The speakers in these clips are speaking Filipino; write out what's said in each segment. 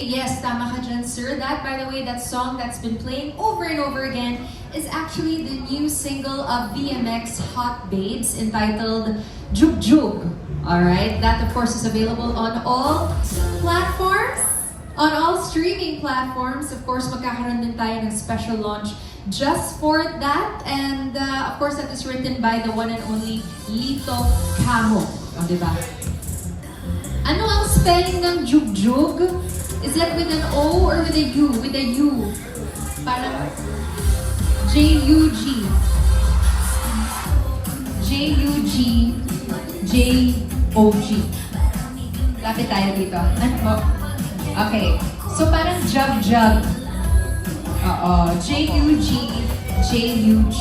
Yes, tama ka dyan, sir. That, by the way, that song that's been playing over and over again is actually the new single of VMX Hot Babes entitled Jug Jug. Alright, that of course is available on all platforms, on all streaming platforms. Of course, magkakaroon din tayo ng special launch just for that. And of course, that is written by the one and only Lito Camo. O, diba? Ano ang spelling ng Jug Jug? Is that with an O or with a U? With a U. Parang J-U-G. J-U-G. J-O-G. Lapit tayo dito. Ano? Okay. So parang jug-jug. Oo. J-U-G. J-U-G.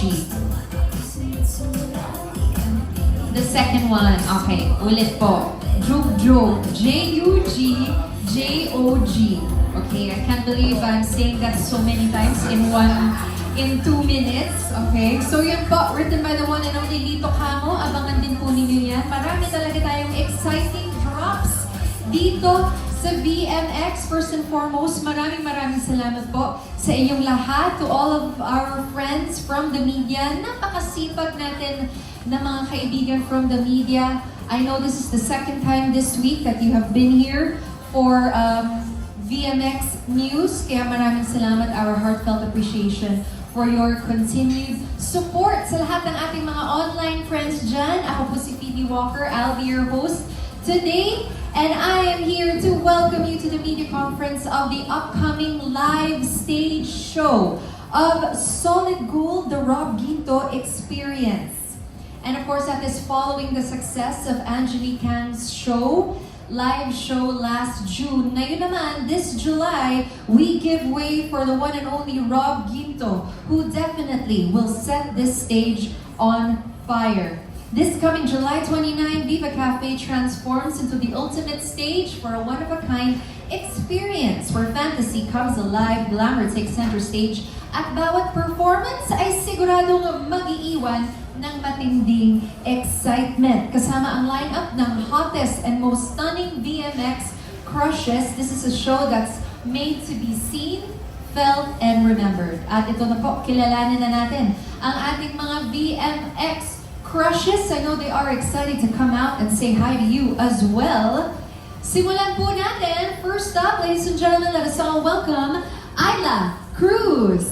The second one. Okay. Ulit po. Jug-jug. J-U-G. J-O-G. Okay, I can't believe I'm saying that so many times in 2 minutes. Okay, so yun po, written by the one and only Lito Camo. Abangan din po ninyo yan. Marami talaga tayong exciting drops dito sa VMX. First and foremost, maraming salamat po sa inyong lahat. To all of our friends from the media. Napakasipag natin na mga kaibigan from the media. I know this is the second time this week that you have been here for VMX News. Kaya maraming salamat, our heartfelt appreciation for your continued support sa lahat ng ating mga online friends dyan. Ako po si Phoebe Walker. I'll be your host today. And I am here to welcome you to the media conference of the upcoming live stage show of Solid Gold, the Rob Ginto Experience. And of course, that is following the success of Angelique Kang's live show last June. Ngayon naman, this July, we give way for the one and only Rob Ginto, who definitely will set this stage on fire. This coming July 29, Viva Cafe transforms into the ultimate stage for a one-of-a-kind experience where fantasy comes alive, glamour takes center stage, at bawat performance ay siguradong mag-iiwan ng matinding excitement. Kasama ang lineup ng hottest and most stunning VMX crushes. This is a show that's made to be seen, felt, and remembered. At ito na po, kilalanin na natin ang ating mga VMX crushes. I know they are excited to come out and say hi to you as well. Simulan po natin. First up, ladies and gentlemen, let us all welcome Ayla Cruz.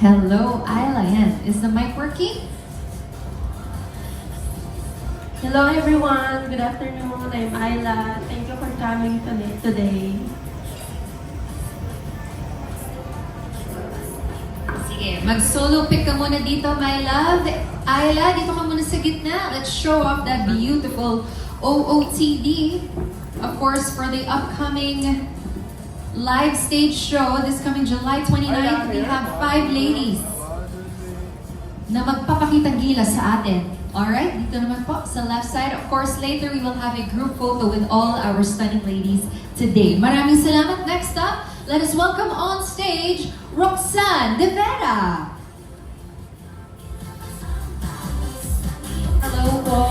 Hello, Ayla. Yan. Is the mic working? Hello everyone, good afternoon. I'm Ayla. Thank you for coming today. Sige, mag-solo pick ka muna dito, my love. Ayla, dito ka muna sa gitna. Let's show off that beautiful OOTD. Of course, for the upcoming live stage show this coming July 29th, we have 5 ladies na magpapakitang gilas sa atin. Alright, dito naman po sa left side. Of course, later we will have a group photo with all our stunning ladies today. Maraming salamat. Next up, let us welcome on stage Roxanne De Vera. Hello po.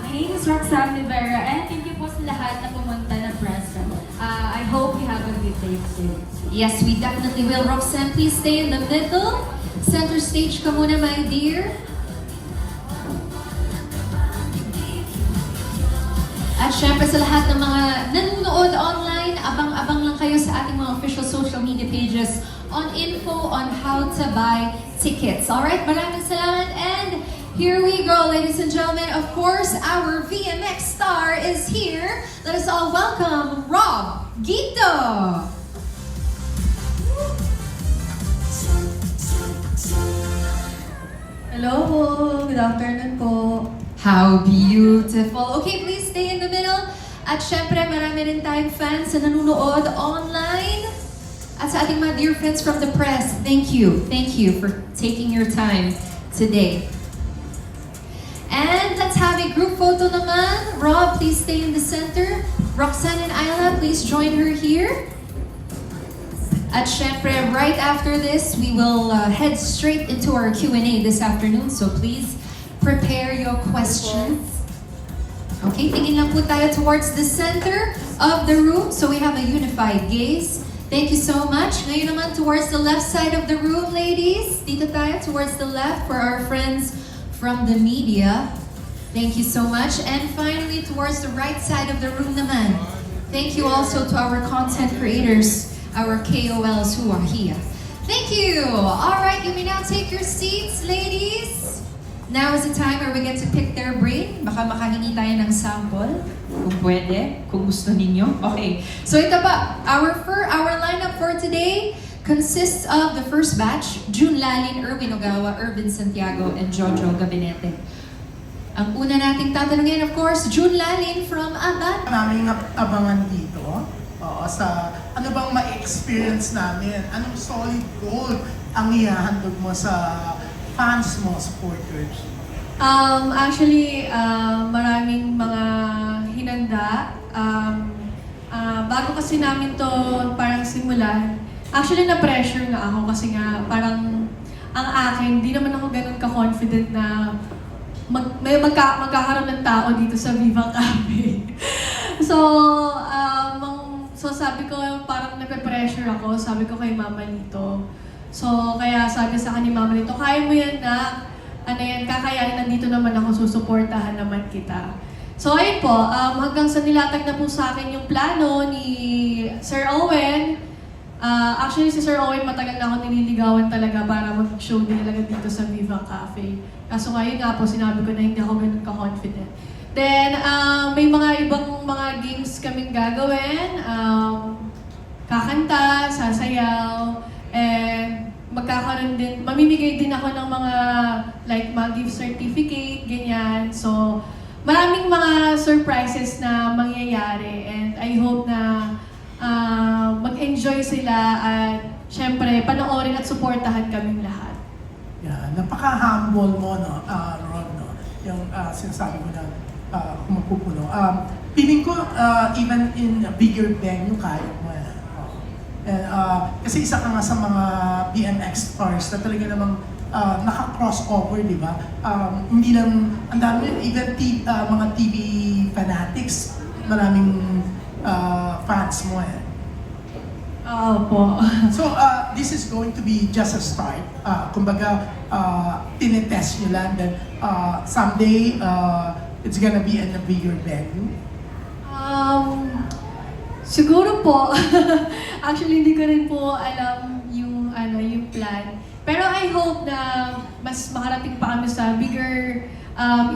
My name is Roxanne De Vera and thank you po sa lahat na pumunta na press. I hope you have a good day too. Yes, we definitely will. Roxanne, please stay in the middle. Center stage ka muna, my dear. At syempre sa lahat ng mga nanonood online, abang-abang lang kayo sa ating mga official social media pages on info on how to buy tickets. Alright, maraming salamat and here we go, ladies and gentlemen. Of course, our VMX star is here. Let us all welcome Rob Ginto. Hello po, good afternoon po. How beautiful. Okay, please stay in the middle. At syempre, marami rin tayong fans na nanonood online. At sa ating mga dear friends from the press, thank you. Thank you for taking your time today. And let's have a group photo naman. Rob, please stay in the center. Roxanne and Ayla, please join her here. At syempre, right after this, we will head straight into our Q&A this afternoon. So please prepare your questions. Okay, tingin lang po tayo towards the center of the room so we have a unified gaze. Thank you so much. Ngayon naman towards the left side of the room, ladies. Dito tayo towards the left for our friends from the media. Thank you so much. And finally, towards the right side of the room naman. Thank you also to our content creators, our KOLs who are here. Thank you. All right, you may now take your seats, ladies. Now is the time where we get to pick their brain. Baka makahingi tayo ng sample. Kung pwede, kung gusto ninyo. Okay. So ito ba, our lineup for today consists of the first batch, June Lalin, Erwin Ogawa, Ervin Santiago, and Jojo Gabinete. Ang una nating tatanungin, of course, June Lalin from Aban. Naming abangan dito. Sa ano bang ma-experience namin? Anong solid goal ang ihahandog mo sa fans mo, supporters? Actually, maraming mga hinanda. Bago kasi namin to parang simulan, actually na-pressure nga ako kasi nga parang ang akin, di naman ako ganun ka-confident na magkakaroon ng tao dito sa Viva Cafe. So sabi ko, parang nape-pressure ako, sabi ko kay Mama Lito. So, kaya sabi sa akin ni Mama Lito, kaya mo yan na, ano yan, kakayanin, nandito naman ako, susuportahan naman kita. So, ayun po, hanggang sa nilatag na po sa akin yung plano ni Sir Owen. Actually, si Sir Owen, matagal na ako nililigawan talaga para mag-show talaga dito sa Viva Cafe. Kaso ngayon nga po, sinabi ko na hindi ako ganun ka-confident. Then, may mga ibang mga games kaming gagawin. Kakanta, sasayaw, and magkakaroon din, mamimigay din ako ng mga like mag-gift certificate, ganyan. So, maraming mga surprises na mangyayari and I hope na mag-enjoy sila at syempre panoorin at suportahan kaming lahat. Yeah, napaka-humble mo, no, Rob, no? Yung sinasabi mo na kung mapupuno. Feeling ko, even in a bigger venue, kaya mo. And, kasi isa ka nga sa mga BMX stars na talaga namang naka-crossover, di ba? Hindi lang, ang dami, even mga TV fanatics, maraming fans mo eh. Po. So, this is going to be just a start. Kumbaga, tinetest nyo lang, then someday, it's gonna be in a bigger venue. Siguro po, actually hindi ko rin po alam yung plan. Pero I hope na mas makarating pa kami sa bigger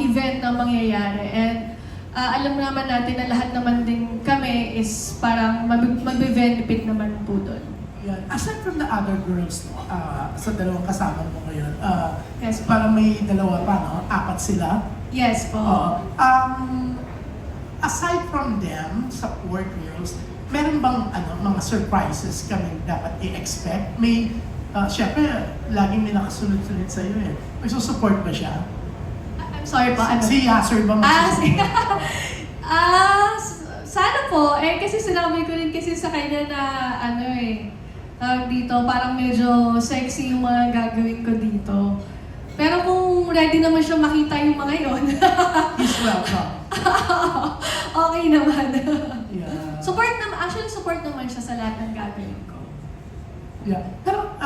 event na mangyayari. And alam naman natin na lahat naman din kami is parang magbe-benefit naman po doon. Yan. Aside from the other girls, no, sa dalawang kasama mo ngayon, Yes po. parang may dalawa pa, no? Apat sila. Yes po. Aside from them, sa four girls, meron bang mga surprises kami dapat i-expect? May, syempre, laging may nakasunod-sunod sa'yo eh. May susupport ba siya? I'm sorry po. Si Yasser ba magsusupport? Sana po. Kasi sinabi ko rin kasi sa kanya na dito, parang medyo sexy yung mga gagawin ko dito. Pero kung ready naman siya makita yung mga yon, He's welcome. okay naman. Yeah. Actually support naman siya sa lahat ng gagawin ko. Yeah. Pero,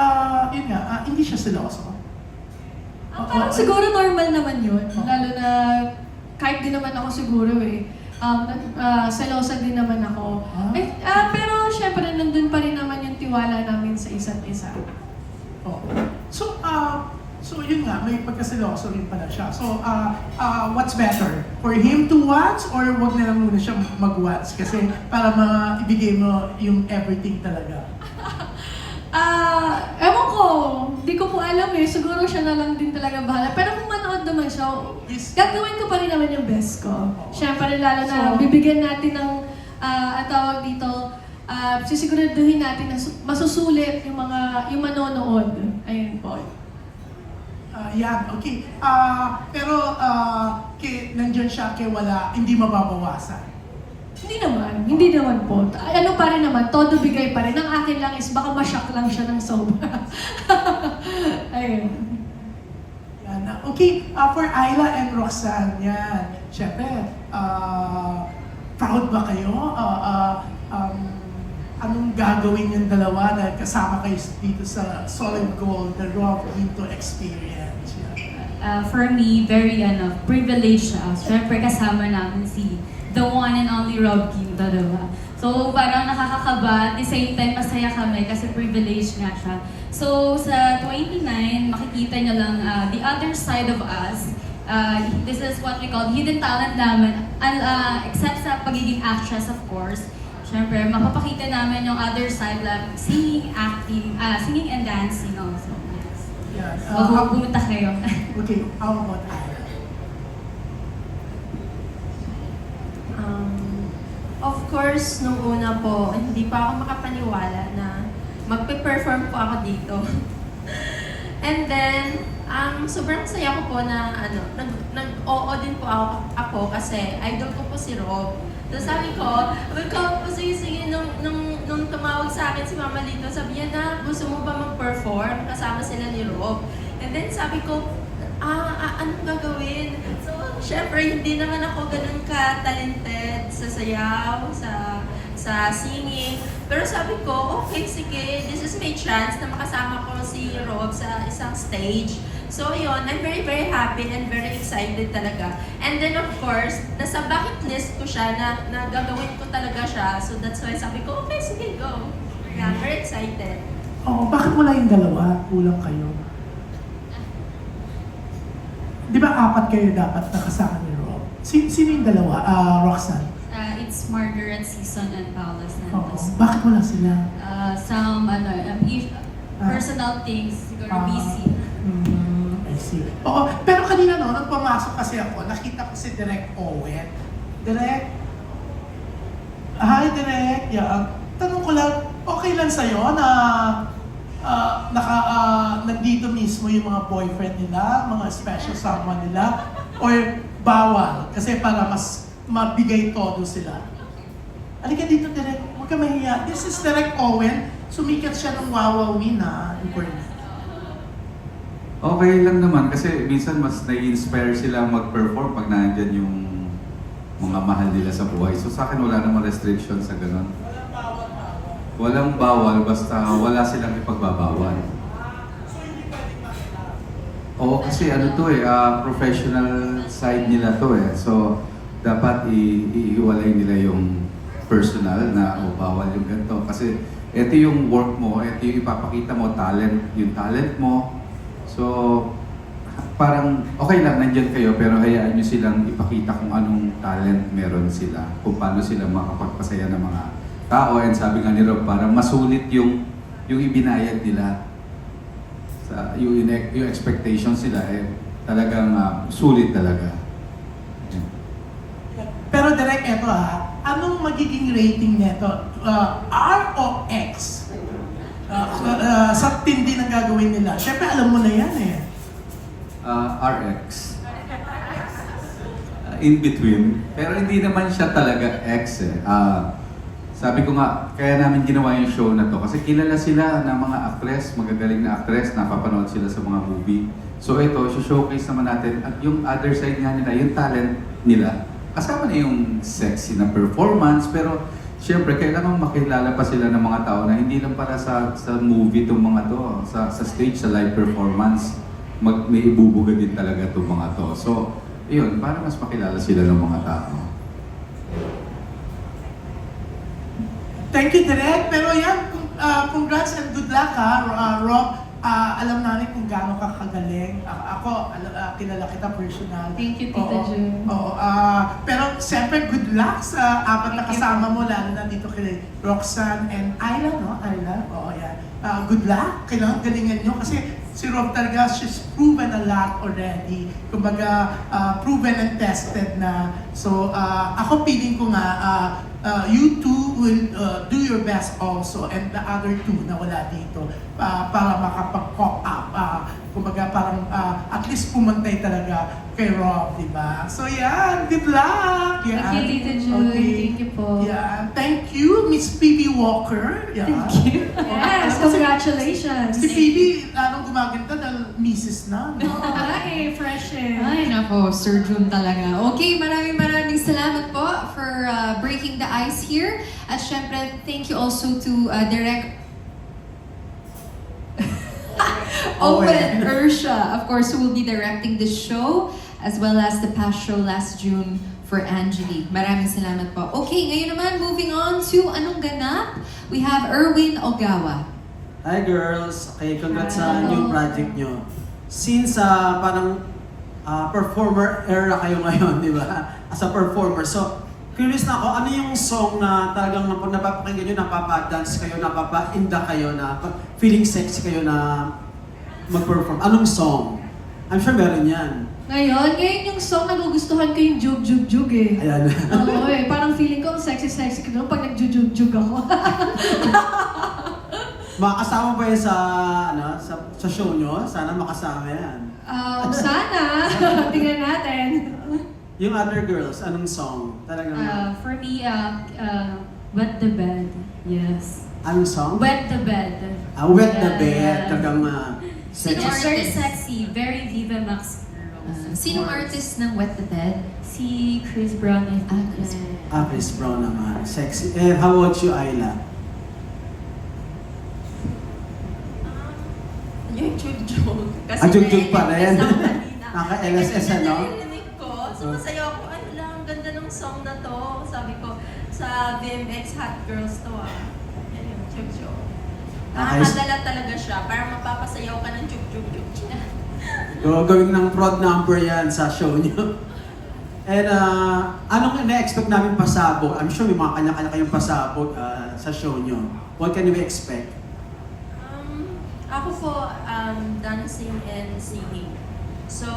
yun nga, hindi siya seloso. Parang siguro normal naman yun. Lalo na kahit din naman ako siguro selosa din naman ako. Pero syempre nandun pa rin naman yung tiwala namin sa isa't isa. Oh. So yun nga, may pagkaseloso rin pala siya. So, what's better? For him to watch or wag na lang muna siya mag-watch? Kasi para ibigay mo yung everything talaga. Ewan ko, di ko po alam eh. Siguro siya na lang din talaga bahala. Pero kung manood naman siya, gagawin ko pa rin naman yung best ko. Siyempre lalo na bibigyan natin ng, ang tawag dito, sisiguraduhin natin na masusulit yung manonood. Ayun po. Yan, okay. Pero nandyan siya kaya wala, hindi mababawasan. Hindi naman po. Ano pa rin naman, todo bigay pa rin. Ang akin lang is baka ma-shock lang siya ng sobra. Ayun. Yan, okay. Okay, for Ayla and Roxanne, yan. Siyempre, proud ba kayo? Anong gagawin yung dalawa na kasama kayo dito sa Solid Gold, the Rob Ginto experience? Yan. For me, very privileged siya. Siyempre kasama namin si the one and only Rob Ginto, diba? So parang nakakakaba, at the same time masaya kami kasi privileged nga siya. So sa 29, makikita niyo lang the other side of us. This is what we call hidden talent namin, except sa pagiging actress of course. Siyempre, mapapakita namin yung other side lang, singing, acting, singing and dancing also. Yes. Yan. So, pumunta kayo. Okay, how about Ayla? Of course, nung una po, hindi pa ako makapaniwala na magpe-perform po ako dito. And then, sobrang saya ko po na nag-oo din po ako kasi idol ko po si Rob. Tapos sabi ko sige, nung tumawag sa akin si Mama Lito, sabi niya na, gusto mo ba mag-perform? Kasama sila ni Rob. And then sabi ko, anong gagawin? So, syempre, hindi naman ako ganun ka-talented sa sayaw, sa singing. Pero sabi ko, okay, sige, this is my chance na makasama ko si Rob sa isang stage. So yun, I'm very, very happy and very excited talaga. And then of course, nasa bucket list ko siya na gagawin ko talaga siya. So that's why sabi ko, okay, sige, go. Yeah, very excited. Oh, bakit wala yung dalawa? Kulang kayo. Di ba apat kayo dapat nakasama ni Rob? Sino yung dalawa? Roxanne? It's Margaret Season and Paula Oo. Santos. Bakit wala sila? Some personal things, siguro busy. I see. Oo, pero kanina no, nung pumasok kasi ako, nakita ko si Direk Owen. Direk? Hi, Direk. Yeah. Tanong ko lang, okay lang sa'yo na nandito mismo yung mga boyfriend nila, mga special someone nila, or bawal? Kasi para mas mabigay todo sila. Halika dito, Direk. Huwag ka mahiya. This is Direk Owen. Sumikat siya ng Wawawin na. Okay lang naman kasi minsan mas nai-inspire sila mag-perform pag nandyan yung mga mahal nila sa buhay. So sa akin wala namang restriction sa ganun. Walang bawal basta wala silang ipagbabawal. Oo kasi professional side nila to eh. So dapat iiwalay nila yung personal na bawal yung ganito. Kasi ito yung work mo, ito yung ipapakita mo, yung talent mo. So, parang okay lang, nandyan kayo, pero hayaan nyo silang ipakita kung anong talent meron sila. Kung paano sila makapagpasaya ng mga tao. And sabi nga ni Rob, parang masulit yung ibinayad nila. Yung expectations sila, talagang sulit talaga. Pero Direk, eto anong magiging rating neto? R o X? Sa tindi ng gagawin nila. Siyempre, alam mo na yan eh. RX. In between. Pero hindi naman siya talaga X eh. Sabi ko nga, kaya namin ginawa yung show na to. Kasi kilala sila ng mga actress, magagaling na actress, napapanood sila sa mga movie. So ito, showcase naman natin. At yung other side nga nila, yung talent nila. Kasama na yung sexy na performance, pero siyempre, kailangan makilala pa sila ng mga tao na hindi lang para sa movie itong mga to, sa stage, sa live performance, may ibubuga din talaga itong mga to. So, yun, para mas makilala sila ng mga tao. Thank you, Direk. Pero yan, congrats and good luck Rob. Alam namin kung gaano ka kagaling. Ako, kilala kita personal. Thank you, Tita June. Pero siyempre, good luck sa apat na kasama mo, lalo na dito kay Roxanne and Ayla, no? Ayla, oo, yan. Good luck. Kailangan galingan nyo kasi si Rob talaga, she's proven a lot already. Kumbaga, proven and tested na. So, ako feeling ko nga, you two will do your best also and the other two na wala dito para makapag-pop up kumbaga parang at least pumantay talaga kay Rob, di ba? So yan, good luck! Yan. Thank you, Tita June. Thank you po. Yeah, thank you, Miss Phoebe Walker. Yeah. Thank you. Yes, congratulations. Si Phoebe, lalong gumaganda dahil misis na. No? Ay, fresh eh. Ay, nako, Sir June talaga. Okay, maraming salamat po for breaking the ice here. At syempre, thank you also to Direct Owen Ursha, of course, who will be directing this show, as well as the past show last June for Angelique. Maraming salamat po. Okay, ngayon naman, moving on to Anong Ganap? We have Erwin Ogawa. Hi girls! Okay, congrats sa Hello. new project nyo. Since parang performer era kayo ngayon, di ba? As a performer. So, curious na ako, ano yung song na talagang pag napapakinggan nyo, napapa-dance kayo, napapa-inda kayo, na feeling sexy kayo na mag-perform? Anong song? I'm sure meron yan. Ngayon yung song nagugustuhan ko yung Jug Jug Jug eh. Ayan. Oo eh, parang feeling ko ang sexy ko doon pag nag-jug-jug ako. Makakasama ba yan sa show nyo? Sana makasama yan. Sana, tingnan natin. Yung other girls, anong song? Talagang, For me, Wet the Bed. Yes. anong song? Wet the Bed. Wet the Yeah, bed. yeah. Talagang It's sexy. very sexy. Very Viva Max girls. Sinong artist ng Wet the Bed? Si Chris Brown, I think. Chris Chris Brown naman. Sexy. How about you, Ayla? Yung jug-jug. Kasi Jug-jug pa rin. na-LSS ako kanina. Naka-LSS, Kasi ano? narinig ko, sumasayaw ako, ay lang, ang ganda ng song na to. Sabi ko, sa BMX Hot Girls to Ayun, jug-jug. Nakakadala talaga siya, para mapapasayaw ka ng jug-jug-jug. Gawin ng prod number yan sa show niyo. And anong na-expect namin pasabog? I'm sure may mga kanya-kanya kayong pasabog sa show niyo. What can we expect? Ako po, dancing and singing. So,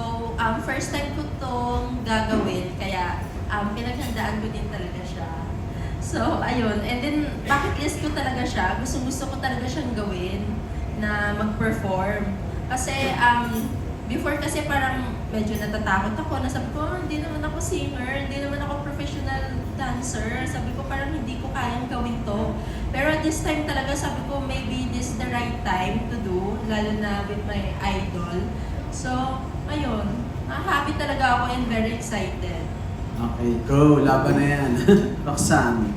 first time ko tong gagawin, kaya pinaghandaan ko din talaga siya. So, ayun. And then, bucket list ko talaga siya. Gusto ko talaga siyang gawin na mag-perform. Kasi, before kasi parang medyo natatakot ako. Nasabi ko, hindi naman ako singer, hindi naman ako professional dancer. Sabi ko, parang hindi ko kayang gawin to. Pero at this time talaga, sabi ko, maybe this is the right time to do, lalo na with my idol. So, ayun. Happy talaga ako and very excited. Okay, go. Laban na yan. Roxanne.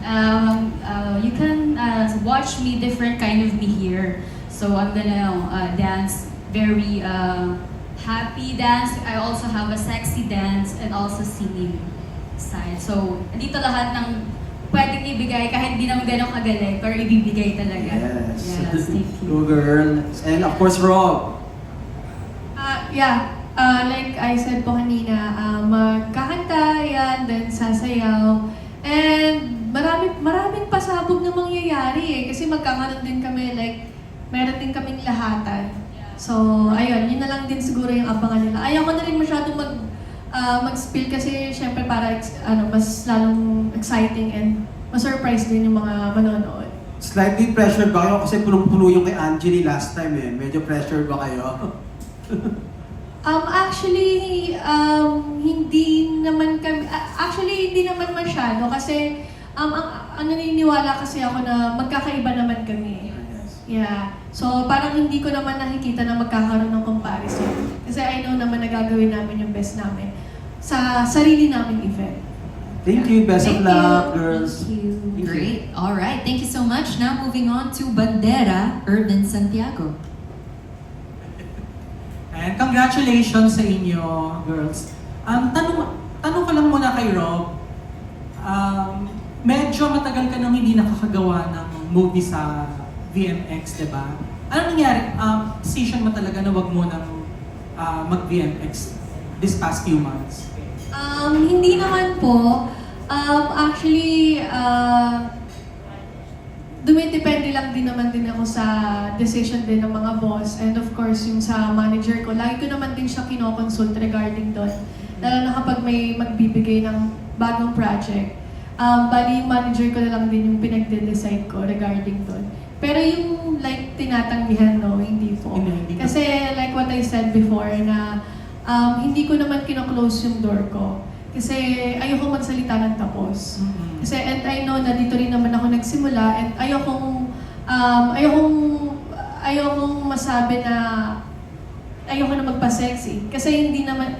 You can watch me different kind of me here. So I'm gonna dance very happy dance. I also have a sexy dance and also singing side. So dito lahat ng pwedeng ibigay kahit hindi naman ganun kagaling, pero ibibigay talaga. Yes. Thank you. Go girl. And of course, Rob. Like I said po kanina, magkakanta yan, then sasayaw. And maraming pasabog na mangyayari eh. Kasi magkakaroon din kami, like, meron din kaming lahatan. So, ayun, yun na lang din siguro yung abangan nila. Ayaw ko na rin masyadong mag-spill kasi syempre para mas lalong exciting and ma-surprise din yung mga manonood. Slightly pressured ba kayo? Kasi punong-puno yung kay Angeli last time eh. Medyo pressured ba kayo? Actually, hindi naman masyado kasi naniniwala kasi ako na magkakaiba naman kami. Yeah. So, parang hindi ko naman nakikita na magkakaroon ng comparison. Kasi I know naman na gagawin namin yung best namin sa sarili naming event. Thank you. Best of Thank luck, you. girls. Thank you. Great. All right. Thank you so much. Now moving on to Bandera, Urban Santiago. And congratulations sa inyo, girls. Tanong ko lang muna kay Rob. Medyo matagal ka nang hindi nakakagawa ng movie sa VMX, di ba? Ano nangyari? Decision mo talaga na wag mo nang mag-VMX this past few months? Hindi naman po. Actually, dumidepende lang din naman din ako sa decision din ng mga boss and of course yung sa manager ko. Lagi ko naman din siya kinoconsult regarding doon. Lalo na kapag may magbibigay ng bagong project. Bali yung manager ko na lang din yung pinagde-decide ko regarding doon. Pero yung like tinatanggihan, no, hindi po. Hindi po. Kasi like what I said before na hindi ko naman kino-close yung door ko. Kasi ayoko magsalita ng tapos. Mm-mm. Kasi and I know na dito rin naman ako nagsimula and ayokong masabi na ayoko na magpa-sexy. Kasi hindi naman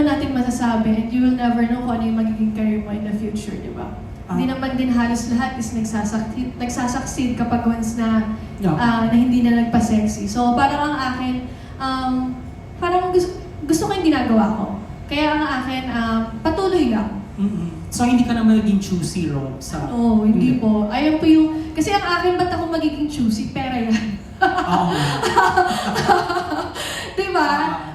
natin masasabi and you will never know kung ano yung magiging career mo in the future, di ba? Hindi naman din halos lahat is nagsasucceed kapag once na na hindi na nagpa-sexy. So parang ang akin, parang gusto ko yung ginagawa ko. Kaya ang akin, patuloy lang. Mm-mm. So hindi ka naman naging choosy, Rob? Oo, hindi po. Ayun po yung, kasi ang akin, ba't ako magiging choosy? Pera yan. Oo. Diba?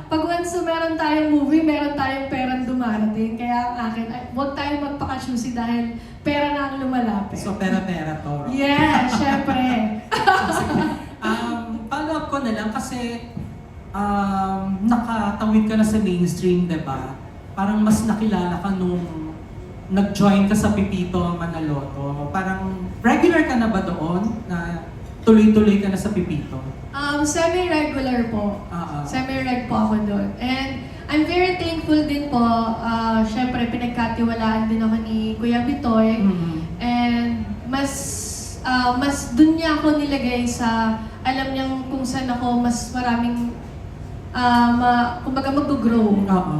Pag once meron tayong movie, meron tayong perang dumarating. Kaya ang akin, huwag tayong magpaka-choosy dahil pera na ang lumalapit. So pera-pera to, Rob. Yes, syempre. Follow-up ko na lang kasi nakatawid ka na sa mainstream, diba? Parang mas nakilala ka nung nag-join ka sa Pipito Manaloto. Parang regular ka na ba doon? Na tuloy-tuloy ka na sa Pipito? Semi-regular po. Semi-reg po ako doon. And I'm very thankful din po. Syempre, pinagkatiwalaan din ako ni Kuya Bitoy. Mm-hmm. And mas dun niya ako nilagay sa, alam niyang kung saan ako mas maraming, kumbaga mag-grow. Oo.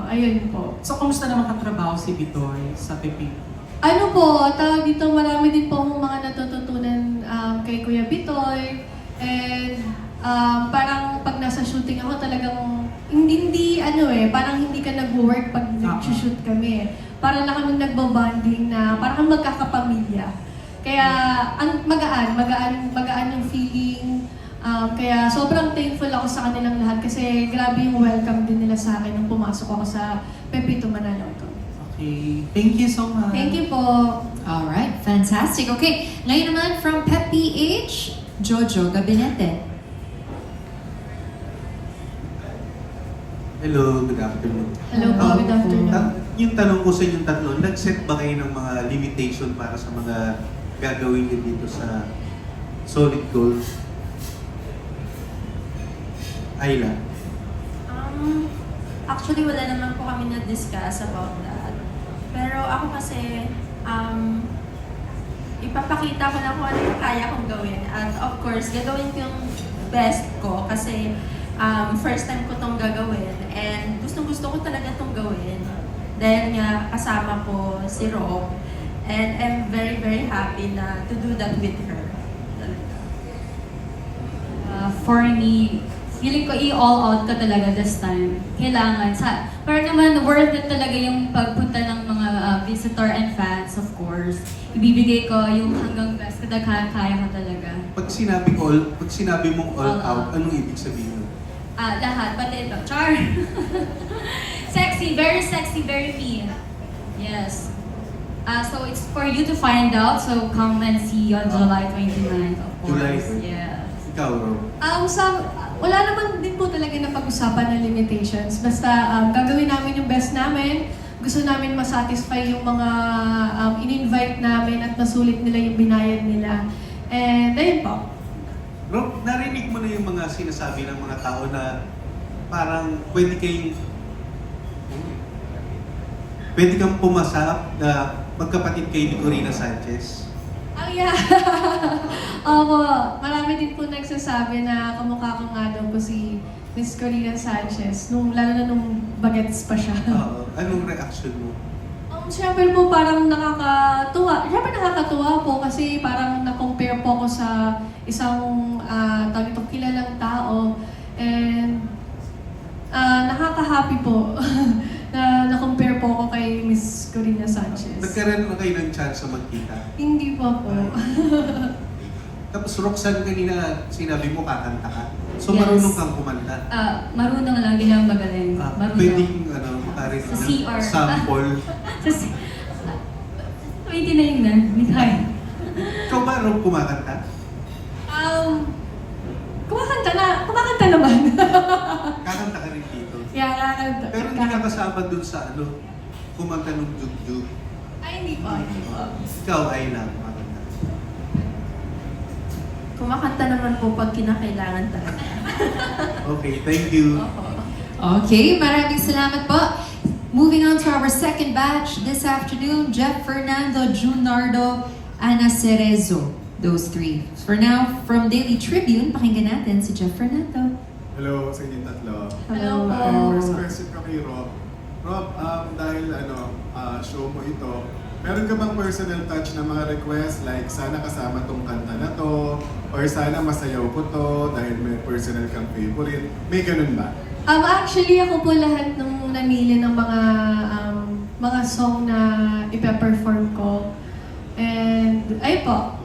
Ayun po. So, kumusta naman katrabaho si Bitoy sa Pipito? Ano po, tawag dito, marami din po akong mga natututunan kay Kuya Bitoy. And parang pag nasa shooting ako talagang, parang hindi ka nag-work pag nag-shoot kami. Parang lang kami nagbabonding na parang magkakapamilya. Kaya magaan yung feeling. Kaya sobrang thankful ako sa kanilang lahat kasi grabe yung welcome din nila sa akin nung pumasok ako sa Pepito Manaloto. Okay. Thank you so much. Thank you po. Alright, fantastic. Okay, ngayon naman from Pep PH, Jojo Gabinete. Hello, good afternoon. Hello po, good afternoon. Yung tanong ko sa inyong tatlo, nag-set ba kayo ng mga limitation para sa mga gagawin niyo dito sa Solid Gold? Ayla? Actually, wala naman po kami na-discuss about that. Pero ako kasi, ipapakita ko na kung ano yung kaya kong gawin. At of course, gagawin ko yung best ko kasi first time ko tong gagawin. And gustong-gusto ko talaga tong gawin. Dahil nga kasama ko si Rob. And I'm very, very happy na to do that with her. For me, feeling ko i-all out ka talaga this time. Kailangan. Para naman worth it talaga yung pagpunta ng mga visitor and fans, of course. Ibibigay ko yung hanggang best kada kaya ko talaga. Pag sinabi mong all out, anong ibig sabihin? Lahat. Pati ito. Char! Sexy. Very me. Yes. So it's for you to find out. So come and see on July 29th, of course. July? Yes. Ikaw, Rob? Wala naman din po talaga na pag-usapan ng limitations. Basta gagawin namin yung best namin. Gusto namin masatisfy yung mga in-invite namin at masulit nila yung binayad nila. And ayun po. Rob, narinig mo na yung mga sinasabi ng mga tao na parang pwede kang pumasa na magkapatid kay ni Corina Sanchez. Yeah. Opo, marami din po nagsasabi na kamukha ko nga daw po si Miss Corina Sanchez, lalo na nung bagets pa siya. Oo. Anong reaction mo? Siyempre po parang nakakatuwa. Siyempre nakakatuwa po kasi parang na-compare po ako sa isang tawag itong kilalang tao. And nakaka-happy po na na-compare po ako kay Miss Corina Sanchez. Nagkaroon na kayo ng chance na magkita? Hindi po po. Tapos Roxanne, kanina sinabi mo kakanta ka. So Yes. marunong kang kumanta. Marunong lang, hindi naman magaling. Pwedeng makarin Sa ng CR. sample. Pwede na yun na. Hindi kaya. Ikaw ba, Rob, kumakanta? Kumakanta naman. Kakanta ka rin dito. Yeah, kakanta. Pero hindi ka kasama dun sa kumanta ng jug-jug. Ay, hindi po. Ikaw ay lang kumakanta. kumakanta naman po pag kinakailangan talaga. Okay, thank you. Okay, maraming salamat po. Moving on to our second batch this afternoon, Jeff Fernando, June Nardo, Ana Cerezo. Those three. For now, from Daily Tribune, pakinggan natin si Jeff Fernando. Hello sa inyong tatlo. Hello po. First question ko kay Rob. Rob, dahil show mo ito, meron ka bang personal touch na mga request like sana kasama tong kanta na to or sana masayaw ko to dahil may personal kang favorite? May ganun ba? Actually, ako po lahat nung namili ng mga song na ipe-perform ko. And, ay po,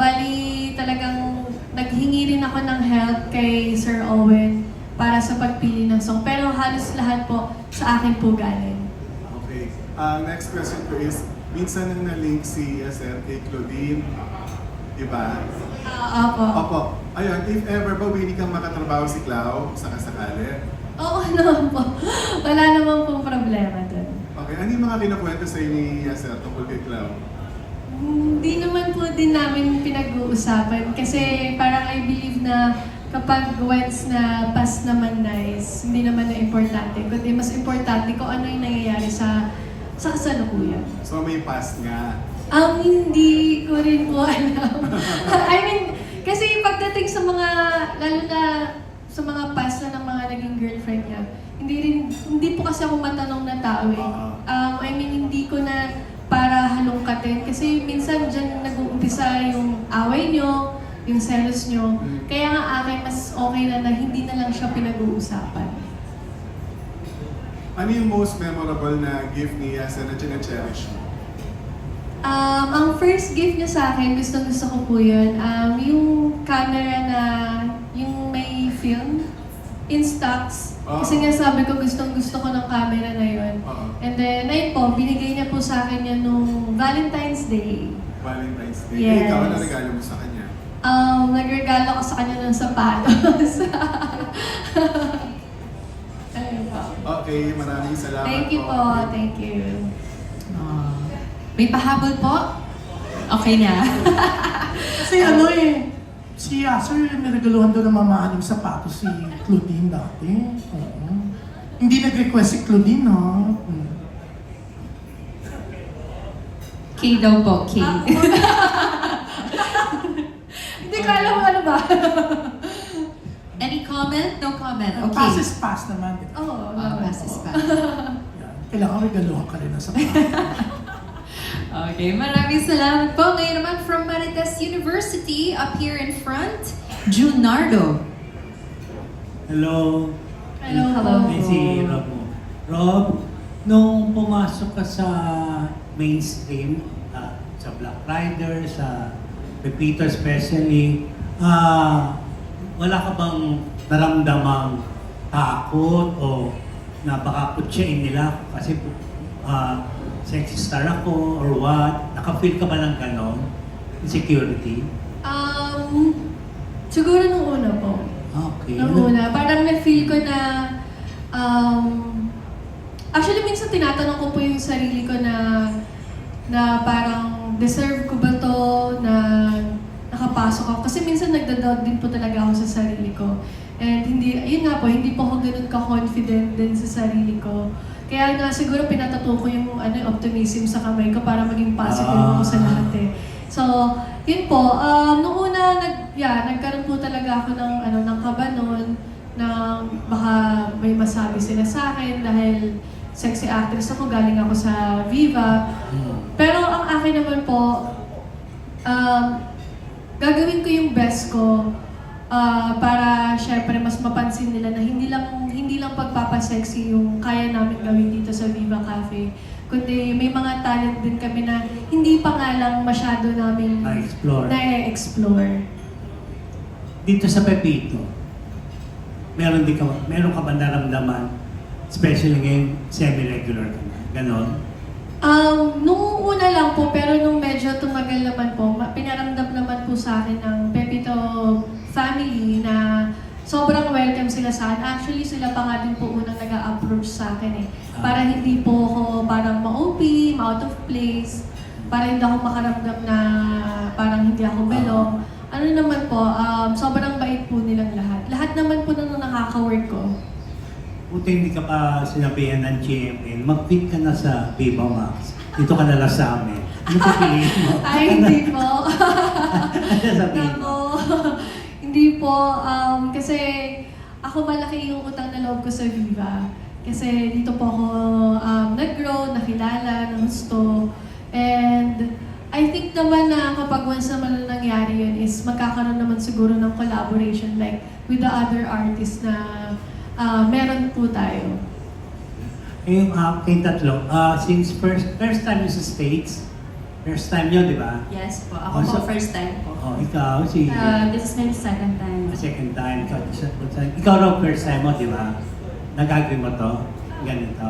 bali talagang naghingi rin ako ng help kay Sir Owen para sa pagpili ng song. Pero halos lahat po sa akin po galing. Okay. Next question ko is, minsan nang na-link si Sir kay Claudine, di ba? Opo. Opo. Ayun, if ever ba willing kang makatrabaho si Clau sa kasakali? Oo naman po. Wala naman pong problema dun. Okay, ano yung mga kinukwento sa ni Sir tungkol kay Clau? Hindi naman po din namin pinag-uusapan kasi parang I believe na kapag once na past naman nice, hindi naman na importante. Kundi mas importante kung ano yung nangyayari sa kasalukuyan. So may past nga. Hindi ko rin po alam. I mean, kasi pagdating sa mga, lalo na sa mga past na ng mga naging girlfriend niya, hindi po kasi ako matanong na tao eh. I mean, hindi ko na para halongkatin. Kasi minsan dyan nag-uumpisa yung away nyo, yung selos nyo. Kaya nga akin mas okay na hindi na lang siya pinag-uusapan. Ano yung most memorable na gift ni Yasa na cherish mo? Ang first gift niya sa akin, gusto ko po yun. Yung camera na, yung may film, Instax. Kasi nga sabi ko, gusto ko ng camera na yun. And then, ayun po, binigay niya po sa akin yan nung Valentine's Day. Valentine's Day. Yes. Ikaw, ano regalo mo sa kanya? Nagregalo ko sa kanya ng sapatos. Ayun po. Okay, maraming salamat Thank you po, thank you. May pahabol po? Okay na. Kasi si Yasser yung niregaluhan doon ng mamahaling sapatos si Claudine dati. Oo. Hindi nag-request si Claudine, no? K daw po, K. Hindi ko alam ano ba. Any comment? No comment. Okay. Pass is pass naman. Oo, Pass is pass. Yan. Kailangan regaluhan ka rin ng sapatos. Okay, maraming salamat po. Ngayon naman from Marites University, up here in front, June Nardo. Hello. Hello. May si Rob mo. Rob, nung pumasok ka sa mainstream, sa Black Rider, sa Pepito especially, wala ka bang naramdamang takot o napakakutsain nila kasi sexy star ako or what? Naka-feel ka ba ng ganon? Insecurity? Siguro nung una po. Okay. Nung una, parang na-feel ko na, actually minsan tinatanong ko po yung sarili ko na parang deserve ko ba to na nakapasok ako. Kasi minsan nagda-doubt din po talaga ako sa sarili ko. And yun nga po, hindi po ako ganun ka-confident din sa sarili ko. Kaya nga siguro pinatato ko yung optimism sa kamay ko para maging positive ako sa lahat eh. So, yun po. Noong una, nagkaroon po talaga ako ng kaba noon na baka may masabi sila sa akin dahil sexy actress ako, galing ako sa Viva. Pero ang akin naman po, gagawin ko yung best ko para syempre mas mapansin nila na hindi lang pagpapasexy yung kaya namin gawin dito sa Viva Cafe. Kundi may mga talent din kami na hindi pa nga lang masyado namin na-explore. Dito sa Pepito, meron ka ba naramdaman, especially ngayon, semi-regular ka na? Ganon? Nung una lang po, pero nung medyo tumagal naman po, pinaramdam naman po sa akin ng Pepito family na sobrang welcome sila sa akin. Actually, sila pa nga din po unang nag-a-approach sa akin eh. Para hindi po ako parang ma-OP, ma-out of place, para hindi ako makaramdam na parang hindi ako belong. Ano ano naman po, sobrang bait po nilang lahat. Lahat naman po ng nakaka-work ko. Buti hindi ka pa sinabihan ng GMA, mag-fit ka na sa Viva Max. Dito ka na lang sa amin. Ano pipiliin mo? Ay, hindi po. Ano sabihin mo? Nako. Hindi po. Kasi ako malaki yung utang na loob ko sa Viva. Kasi dito po ako nag-grow, nakilala, ng gusto. And I think naman na kapag once naman na nangyari yun is magkakaroon naman siguro ng collaboration like with the other artists na meron po tayo. Eh, kayong tatlo, since first time nyo sa States, first time nyo, di ba? Yes po, ako Oh, po so- first time po. Oh, ikaw, si... This is my second time. second time, ikaw raw first time mo, di ba? Nagagawin mo to, ganito.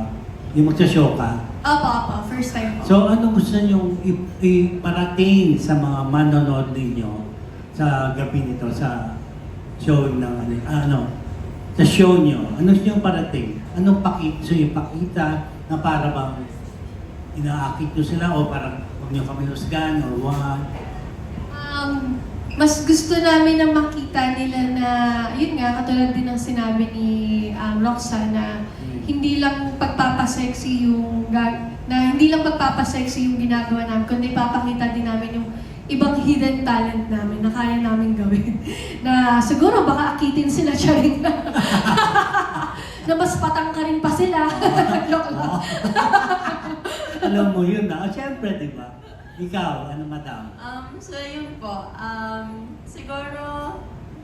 Yung magsashow ka. Apa, first time po. So, ano gusto nyo iparating sa mga manonood ninyo sa gabi nito, sa show ng sa show nyo? Ano gusto nyo parating? Anong gusto nyo ipakita na para bang inaakit nyo sila o parang huwag nyo kami husgan or what? Mas gusto namin na makita nila na, yun nga, katulad din ng sinabi ni Roxanne na hindi lang pagpapasexy yung ginagawa namin, kundi papakita din namin yung ibang hidden talent namin na kaya namin gawin. Na siguro baka akitin sila siya rin na. Na mas patangkarin pa sila. Joke lang. Alam mo yun na, siyempre, di ba? Ikaw, ano madam? So yun po, siguro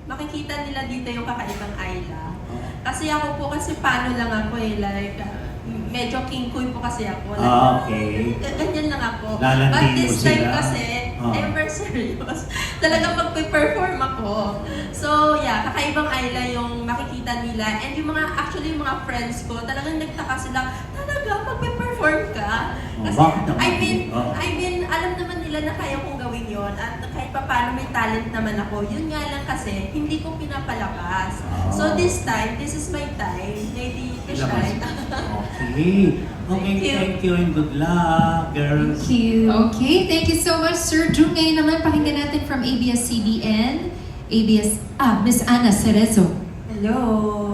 makikita nila dito yung kakaibang Ayla. Kasi ako po paano lang ako like, medyo king queen po kasi ako. Okay. Ganyan lang ako. Lalandi But this mo time sila. kasi, ever serious. Talagang magpe-perform ako. So yeah, kakaibang Ayla yung makikita nila. And yung actually yung mga friends ko, talagang nagtaka sila, talaga magpe-perform ka? Kasi, Bakit naman? I mean, alam naman nila na kaya kong gawin yon at kahit pa paano may talent naman ako. Yun nga lang kasi, hindi ko pinapalabas. So this time, this is my time. Maybe to shine. Okay. Okay, thank you and good luck, girls. Thank you. Okay, thank you so much, Sir Drew. Ngayon naman, pakinggan natin from ABS-CBN, Miss Ana Cerezo. Hello!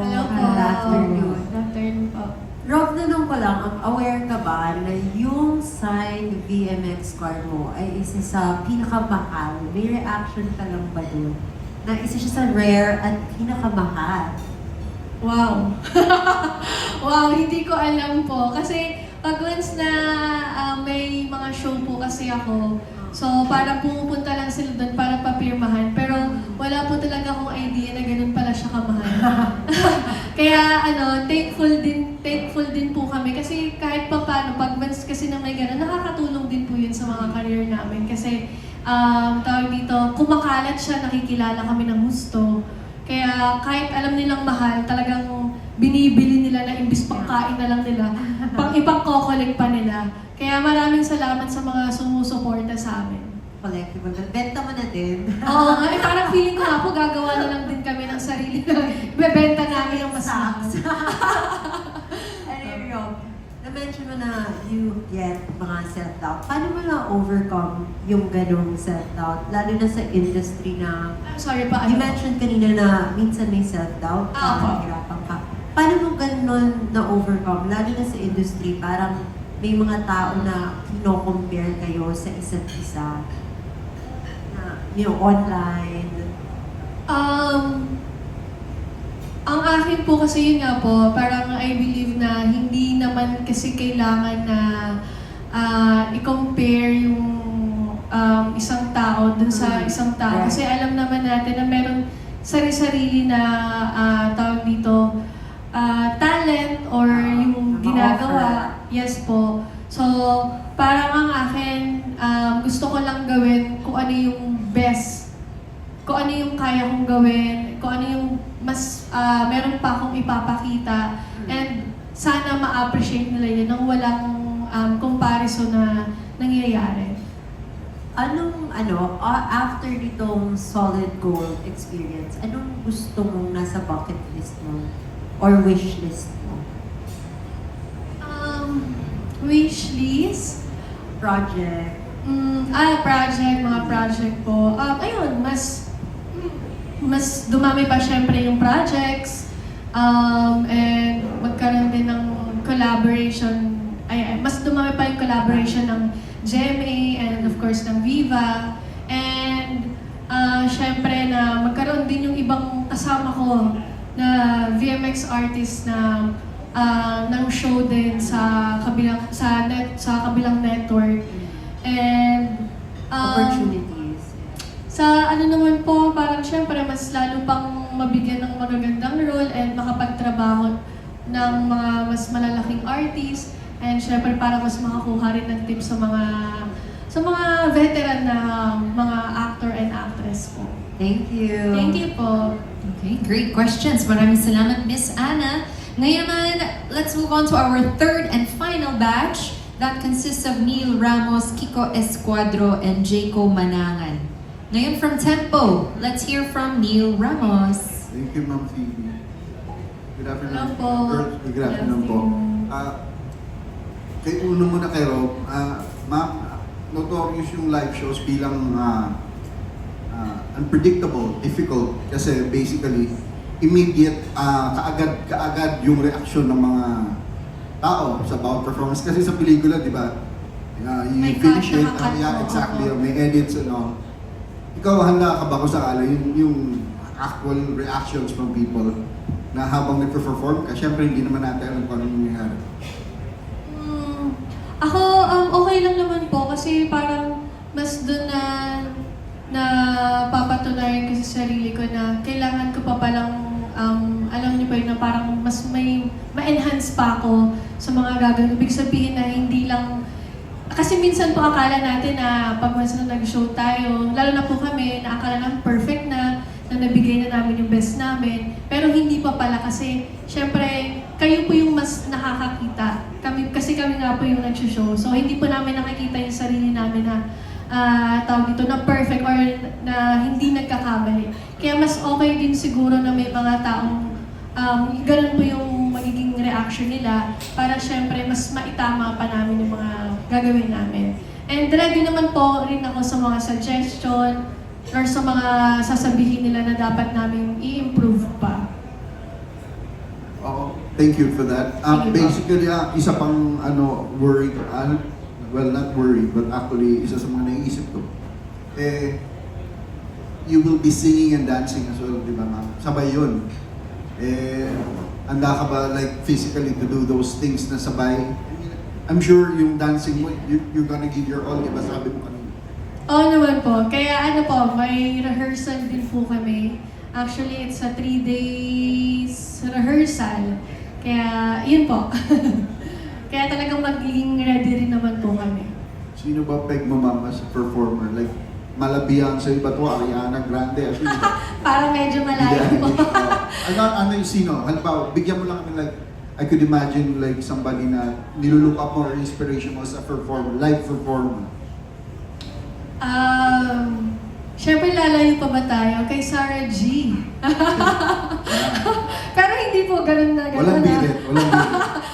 Hello po. Good afternoon. Good afternoon po. Rob, tanong ko lang, aware ka ba na yung signed VMX card mo ay isa sa pinakamahal? May reaction ka lang ba dun? Na isa siya sa rare at pinakamahal? Wow. Wow, hindi ko alam po. Kasi pag once na may mga show po kasi ako, so parang pumupunta lang sila doon para papirmahan. Pero wala po talaga akong idea na ganun pala siya kamahal. Kaya thankful din po kami. Kasi kahit pa paano, pag once kasi na may ganun, nakakatulong din po yun sa mga career namin. Kasi tawag dito, kumakalat siya, nakikilala kami ng gusto. Kaya kahit alam nilang mahal, talagang binibili nila na imbis pangkain na lang nila, pang ibang kokolek pa nila. Kaya maraming salamat sa mga sumusuporta sa amin. Collectible. Benta mo na din. Oo nga, parang feeling ko nga po, gagawa na lang din kami ng sarili na ibebenta namin ng mas mahal. Anyway, Rob, na-mention mo na you get mga self-doubt. Paano mo na-overcome yung ganong self-doubt? Lalo na sa industry na Sorry pa, you ano? mentioned kanina na minsan may self-doubt, nahihirapan ka. Paano mo ganon na-overcome? Lalo na sa industry, parang may mga tao na kino-compare kayo sa isa't isa. Na, online. Ang akin po kasi yun nga po, parang I believe na hindi naman kasi kailangan na i-compare yung isang tao dun sa isang tao. Right. Kasi alam naman natin na meron sari-sarili na tawag dito, talent or yung ginagawa. Yes po. So, parang ang akin, gusto ko lang gawin kung ano yung best, kung ano yung kaya kong gawin, kung ano yung mas meron pa akong ipapakita, and sana ma-appreciate nila yun nang walang comparison na nangyayari. After nitong solid gold experience, anong gusto mong nasa bucket list mo or wish list mo? Wish list? Project? Mga project po. Ayun, mas mas dumami pa syempre yung projects, and magkaroon din ng collaboration, mas dumami pa yung collaboration ng GMA and of course ng Viva. And syempre na magkaroon din yung ibang kasama ko na VMX artist na ng show din sa kabilang network. And Opportunities. sa ano naman po, parang syempre mas lalo pang mabigyan ng magagandang role and makapagtrabaho ng mga mas malalaking artist, and syempre para mas makakuha rin ng tips sa mga veteran na mga actor and actress po. Thank you. Thank you po. Okay, great questions. Maraming salamat, Miss Ana. Ngayon naman, let's move on to our third and final batch. That consists of Neil Ramos, Kiko Escuadro, and Jayco Manangan. Ngayon from Tempo, let's hear from Neil Ramos. Thank you, Ma'am Phoebe. Good afternoon. Hello po. Good afternoon po. Kay uno muna kay Rob. Ma'am, notorious yung live shows bilang unpredictable, difficult. Kasi basically, immediate, kaagad yung reaksyon ng mga tao sa bawat performance. Kasi sa pelikula, di ba? You May finish cut, it, nakakat yeah, mo, exactly. oo. May edits and all. Ikaw, handa ka ba kung sakala yung actual reactions from people na habang nagpe-perform ka? Siyempre, hindi naman natin alam kung anong nangyayari. Ako, okay lang naman po kasi parang mas doon na papatunayan ko sa sarili ko na kailangan ko pa palang alam niyo ba yun na parang mas may ma-enhance pa ako sa mga gagawin. Ibig sabihin na hindi lang, kasi minsan po akala natin na pag mas na nag-show tayo, lalo na po kami, na akala namin perfect na nabigay na namin yung best namin. Pero hindi pa pala kasi, syempre, kayo po yung mas nakakakita. Kasi kami nga po yung nag-show. So, hindi po namin nakikita yung sarili namin na tawag dito na perfect or na hindi nagkakamali. Kaya mas okay din siguro na may mga taong ganun po yung magiging reaction nila para syempre mas maitama pa namin yung mga gagawin namin. And ready naman po rin ako sa mga suggestion or sa mga sasabihin nila na dapat namin i-improve pa. Thank you for that. Basically, isa pang worry, well, not worry, but actually, isa sa mga naiisip ko, you will be singing and dancing as well, di ba, ma'am? Sabay yun. Handa ka ba, like, physically to do those things na sabay? I'm sure yung dancing mo, you're gonna give your all, di ba, sabi mo kanina? Oo naman po. Kaya ano po, may rehearsal din po kami. Actually, it's a 3 days rehearsal. Kaya, yun po. Kaya talagang magiging ready rin naman po kami. Sino ba peg mo, ma'am, as a performer? Like, malabihan sa iba to, Ariana Grande, as well. Parang medyo malayo po. Ano yung sino? Halimbawa, bigyan mo lang kami like, I could imagine like somebody na nilulook up mo or inspiration mo as a performer, live performer. Siyempre lalayo pa ba tayo? Kay Sarah G. Pero hindi po ganun na ganun. Walang birit, walang birit.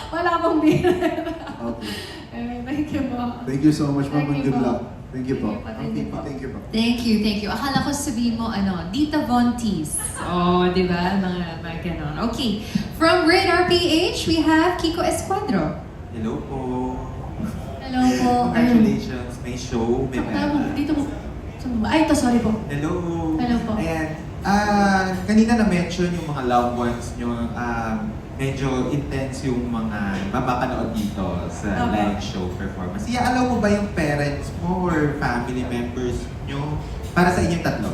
Wala pong birit. Okay. Thank you po. Thank you so much, ma'am, Thank and you good po. luck. Thank you po. Thank you po. Thank you po. Thank you. Akala ko sabihin mo, Dita Von Teese. Oh, di ba? Mga ganon. Okay. From Radar PH, we have Kiko Escuadro. Hello po. Hello po. Congratulations. May show, may pera. Dito po. Ay, ito, sorry po. Hello. Hello po. Ayan. Kanina na-mention yung mga loved ones nyo. Medyo intense yung mga mapapanood dito sa Okay. live show performance. Iaalaw mo ba yung parents mo or family members nyo para sa inyong tatlo?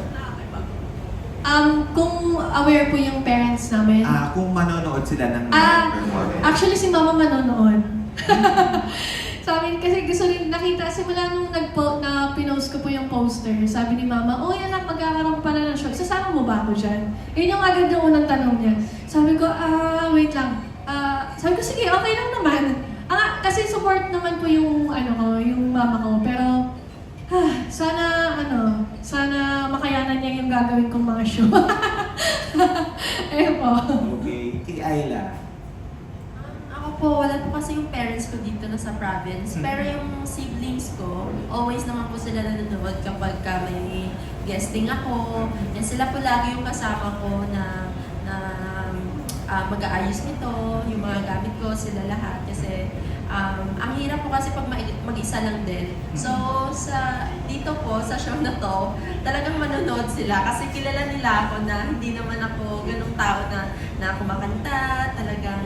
Kung aware po yung parents namin. Kung manonood sila ng live performance. Actually, si Mama manonood. Sabi, kasi gusto rin nakita, simula nung na pinost ko po yung poster, sabi ni Mama, oh yan lang, magkakaroon pala ng show. Sasama mo ba ako dyan? Yun yung agad yung unang tanong niya. Sabi ko, wait lang. Sabi ko, sige, okay lang naman. Kasi support naman po yung, yung mama ko. Pero, sana makayanan niya yung gagawin kong mga show. Ayun po. Okay. Kay Ayla. Ako po, wala po kasi yung parents ko dito na sa province. Pero yung siblings teammates ko, always naman po sila nanonood kapag may guesting ako. And sila po lagi yung kasama ko na mag-aayos nito, yung mga gamit ko, sila lahat. Kasi ang hirap po kasi pag mag-isa lang din. So, dito po, sa show na to, talagang manonood sila. Kasi kilala nila ako na hindi naman ako ganung tao na kumakanta, talagang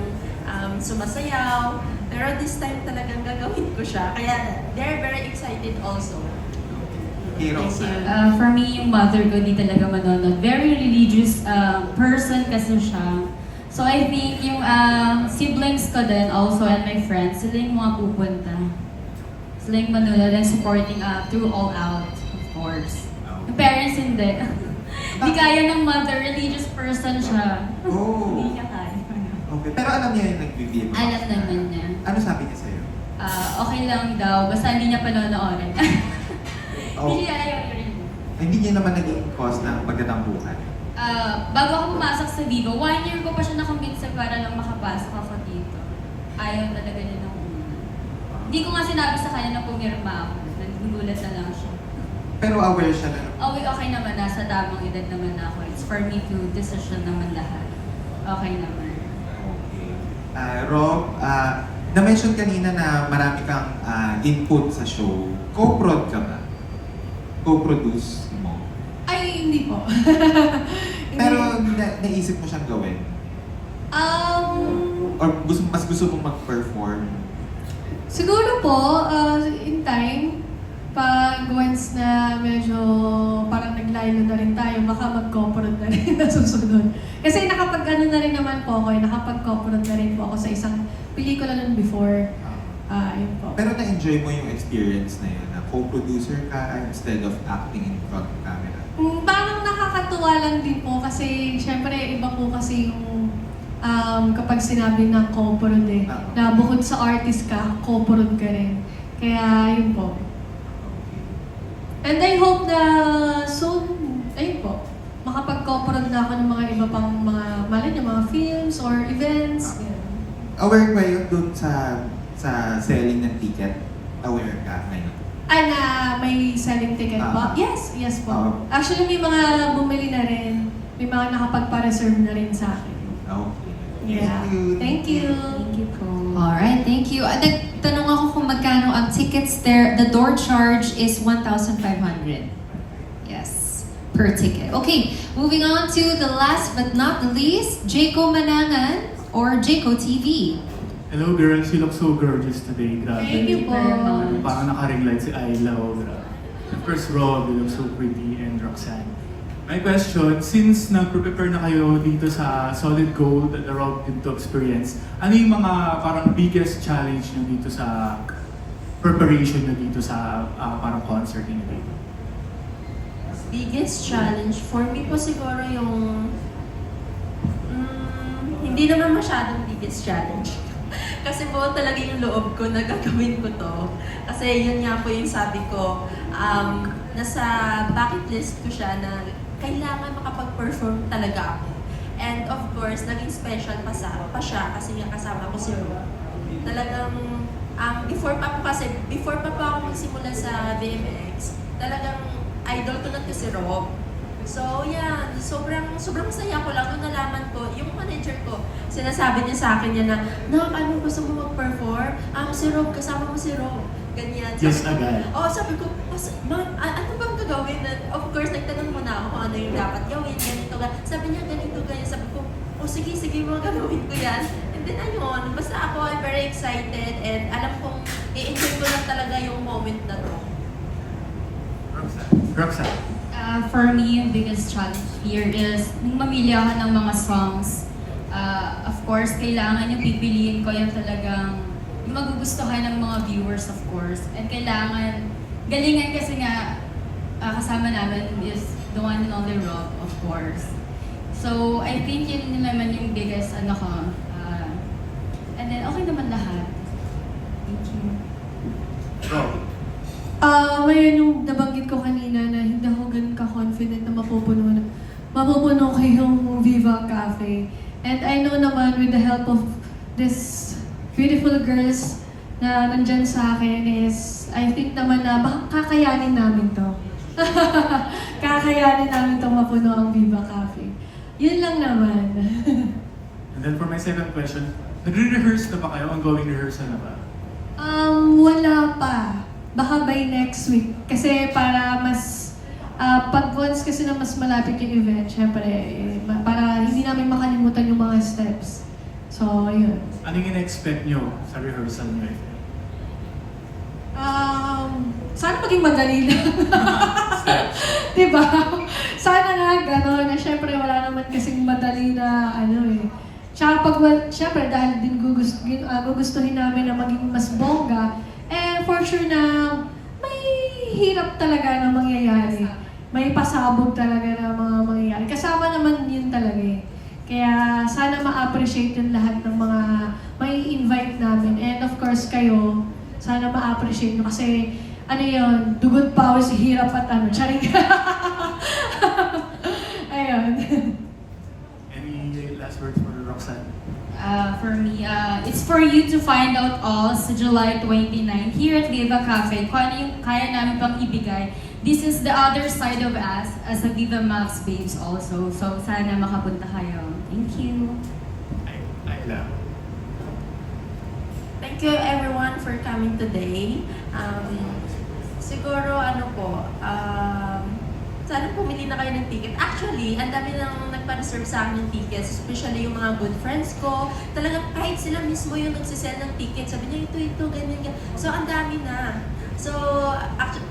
sumasayaw. Pero this time talagang gagawin ko siya. Kaya they're very excited also. Okay, Roxanne. For me, yung mother ko di talaga manonood. Very religious person kasi siya. So I think yung siblings ko din also and my friends, sila yung mga pupunta. Sila yung manonood and supporting through all out, of course. Yung parents hindi. Hindi kaya ng mother, religious person siya. Oh. Hindi niya kaya. Okay. Pero alam niya yung nag-BBM. Alam naman niya. Ano sabi niya sa'yo? Okay lang daw, basta hindi niya panonoorin. Oh. Hindi niya ayaw rin. Hindi niya naman naging cause ng pagkatambukan. Bago ako pumasok sa Vivo, 1 year ko pa siya nakumbinsa para lang makapasok ako dito. Ayaw talaga niya nung una. Hindi ko nga sinabi sa kanya na pumirma ako. Nagulat na lang siya. Pero aware siya na. Okay naman, nasa tamang edad naman ako. It's for me to decision naman lahat. Okay naman. Okay. Rob, na-mention kanina na marami kang input sa show. Co-prod ka ba? Co-produce mo? Ay, hindi po. Pero naisip mo siyang gawin? Or mas gusto mong mag-perform? Siguro po, in time, pag once na medyo parang naglaylo na rin tayo, baka mag-co-prod na rin na susunod. Kasi nakapag-ano na rin naman po ako, nakapag-co-prod na rin po ako sa isang pelikula nun before. Yun po. Pero na-enjoy mo yung experience na yun, na co-producer ka instead of acting in front of camera? Parang nakakatuwa lang din po kasi syempre iba po kasi yung kapag sinabi na co-prod na bukod sa artist ka, co-prod ka rin. Kaya yun po. And I hope na soon, ayun po, makapag-co-prod na ako ng mga iba pang mga films or events. Aware ba yun dun sa selling ng ticket? Aware ka ngayon? Na may selling ticket po? Yes po. Actually, may mga bumili na rin. May mga nakapagpa-reserve na rin sa akin. Okay. Yeah. Thank you. Thank you po. Alright, thank you. Nagtanong ako kung magkano ang tickets there. The door charge is 1,500. Yes, per ticket. Okay, moving on to the last but not the least, Jayco Manangan or Jayco TV. Hello girls, you look so gorgeous today. Grabe. Thank you po. Parang naka-ring light si Ayla. Oh, grabe. Of course, Rob, you look so pretty, and Roxanne. My question, since nag-prepare na kayo dito sa Solid Gold, the Rob Pinto Experience, ano yung mga parang biggest challenge nyo dito sa preparation nyo dito sa parang concert nyo dito? Biggest challenge for me po siguro yung hindi naman masyadong biggest challenge. Kasi po talaga yung loob ko na gagawin ko to. Kasi yun nga po yung sabi ko, nasa bucket list ko siya na kailangan makapag-perform talaga ako. And of course, naging special pa siya kasi nga kasama ko si Rob. Talagang, before pa po ako magsimula sa VMX, talagang idol ko na si Rob. So, yan. Sobrang saya ko lang nung nalaman ko, yung manager ko, sinasabi niya sa akin yan na, ano gusto mo mag-perform? Si Rob, kasama mo si Rob. Ganyan. Yes, agad. Sabi ko, ano bang gagawin? Of course, nagtanong muna ako kung ano yung dapat gawin, ganito, sabi niya, ganito, ganyan. Sabi ko, sige, mga gagawin ko yan. And then, ayun, basta ako, I'm very excited and alam kong i-enjoy ko lang talaga yung moment na to. Roxanne. For me, yung biggest challenge here is nung mamili ako ng mga songs, of course, kailangan yung pipiliin ko yung talagang yung magugustuhan ng mga viewers, of course. And kailangan, galingan kasi nga, kasama namin is the one and only Rob, of course. So, I think yun naman yung biggest, and then okay naman lahat. Thank you. Rob. Ngayon yung nabanggit ko kanina na hindi ako ganun ka-confident na mapupuno ko yung Viva Cafe. And I know naman with the help of these beautiful girls na nandyan sa akin is, I think naman na kakayanin namin to. Kakayanin namin itong mapuno ang Viva Cafe. Yun lang naman. And then for my second question, nagre-rehearse na ba kayo? Ongoing rehearsal na ba? Wala pa. Baka by next week. Kasi para mas, pag once kasi na mas malapit yung event, syempre, para hindi namin makalimutan yung mga steps. So, yun. Anong in-expect nyo sa rehearsal nyo? Sana maging madali lang. Diba? Sana nga gano'n na syempre wala naman kasing madali na ano eh. Tsaka syempre dahil din gugustuhin namin na maging mas bongga, for sure na may hirap talaga na mangyayari. May pasabog talaga na mga mangyayari. Kasama naman yun talaga eh. Kaya sana ma-appreciate yung lahat ng mga may invite namin. And of course kayo, sana ma-appreciate nyo kasi ano yun, dugot pawis, hirap at ano, charing. Ayun. Any last words for Roxanne? For me, it's for you to find out all sa July 29 here at Viva Cafe. Kung ano yung kaya namin pang ibigay. This is the other side of us as a Viva Max Babes also. So sana makapunta kayo. Thank you. Ayla. Thank you everyone for coming today. Siguro sana pumili na kayo ng ticket. Actually, ang dami nang nagpa-reserve sa akin ng tickets, especially yung mga good friends ko. Talagang kahit sila mismo yung nagsisell ng ticket, sabi niya ito, ganyan. So, ang dami na. So,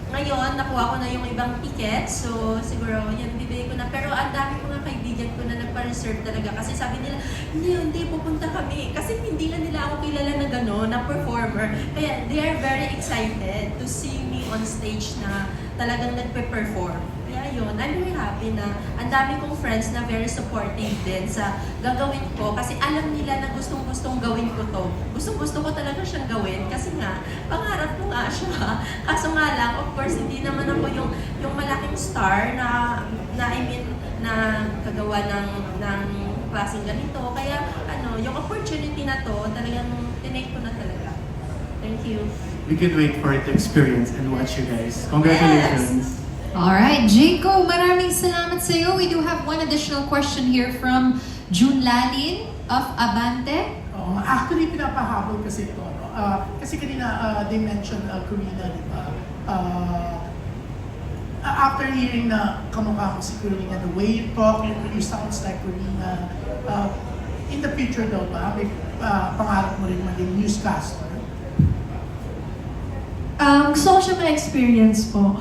ngayon, nakuha ko na yung ibang tickets. So, siguro, yan, bibigay ko na. Pero ang dami mga kaibigan ko na nagpa-reserve talaga. Kasi sabi nila, hindi, pupunta kami. Kasi hindi na nila ako kilala na gano'n, na performer. Kaya, they are very excited to see me on stage na talagang nagpe-perform. Kaya yun, I'm very happy na ang dami kong friends na very supportive din sa gagawin ko. Kasi alam nila na gustong-gustong gawin ko to. Gustong-gusto ko talaga siyang gawin. Kasi nga, pangarap ko nga siya. Kaso nga lang, of course, hindi naman ako yung malaking star na kagawa ng klaseng ganito. Kaya, yung opportunity na to, talagang tinake ko na talaga. Thank you. We can wait for it to experience and watch you guys. Congratulations. Alright, Jaco, maraming salamat sa iyo. We do have one additional question here from June Lalin of Abante. Actually, pinapahabol kasi ito. Kasi kanina, they mentioned Corina, di ba? After hearing na kamukha ko si Corina, the way you talk, it really sounds like Corina. In the future daw ba, may pangarap mo rin maging newscaster? Gusto ko siya ma-experience po.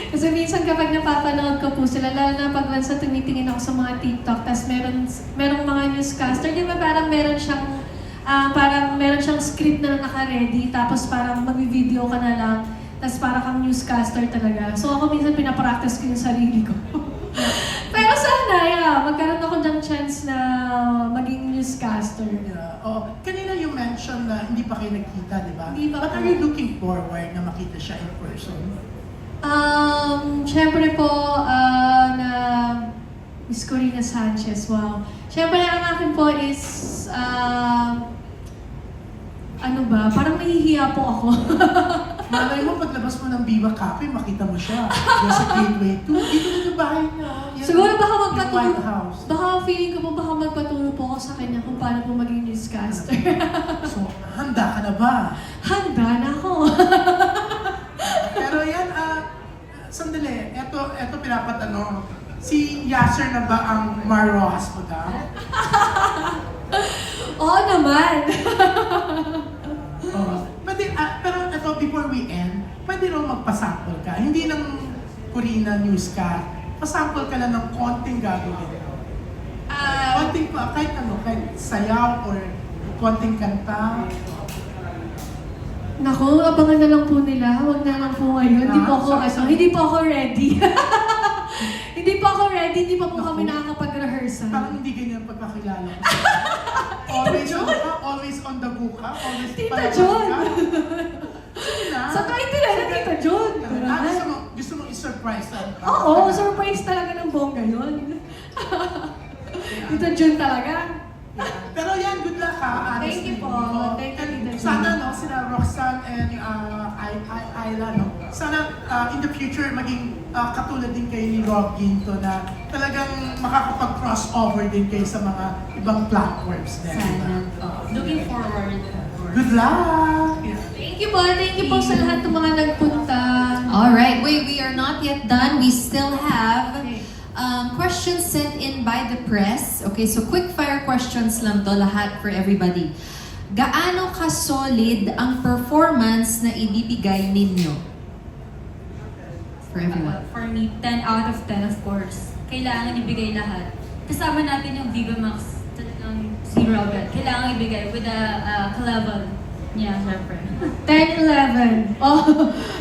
Kasi minsan kapag napapanood ko po sila, lalo na pag sa tumitingin ako sa mga TikTok, tapos merong mga newscaster, di ba parang meron siyang script na naka-ready, tapos parang mag-video ka na lang, tapos parang kang newscaster talaga. So ako minsan pinapractice ko yung sarili ko. Pero sana, magkaroon ako ng chance na maging newscaster. Kanina you mentioned na hindi pa kayo nagkita, di ba? Hindi pa. But are you looking forward na makita siya in person? Syempre po, na Miss Corina Sanchez, wow. Syempre, ang akin po is, parang nahihiya po ako. Malay mo, paglabas mo ng Viva Cafe, makita mo siya. Diyan sa Gateway 2, dito na yung bahay niya. Siguro baka magpatulong, White House. baka feeling ko po baka magpatulong po ako sa kanya kung paano po maging newscaster. So, handa ka na ba? Handa na ako. Pero yan, sandali, eto pinapatanong. Si Yasser na ba ang Marroas mo daw? Oo naman. Pero ito, before we end, pwede raw magpasample ka. Hindi ng Corina Newscast. Pasample ka lang ng konting gagawin. Konting pa, kahit sayaw or konting kanta. Naku, abangan na lang po nila. Huwag na lang po ngayon. Hindi po ako ready. Hindi po ako ready. Hindi pa po kami nakakapag-rehearsal. Parang hindi ganyan pagkakilala ko. Always on the go ka? Always Tita John! Sige na. Sa title na Tita John! Gusto mong i-surprise lang? Oo, surprise talaga ng bongga yun. Tita John talaga. Pero yan, good luck ha. Thank you po. Thank you, Tita John. Sana sila and Ayla, no? Sana in the future maging katulad din kayo ni Rob Ginto na talagang makakapag-crossover din kayo sa mga ibang platforms din. Sana. Looking forward. Good luck! Thank you po sa lahat ng mga nagpunta. Alright, wait, we are not yet done. We still have questions sent in by the press. Okay, so quick fire questions lang to lahat for everybody. Gaano ka-solid ang performance na ibibigay ninyo? For everyone. For me, 10 out of 10 of course. Kailangan ibigay lahat. Kasama natin yung Viva Max ng si Robert. Kailangan ibigay with a level niya, syempre. 10-11. Oh,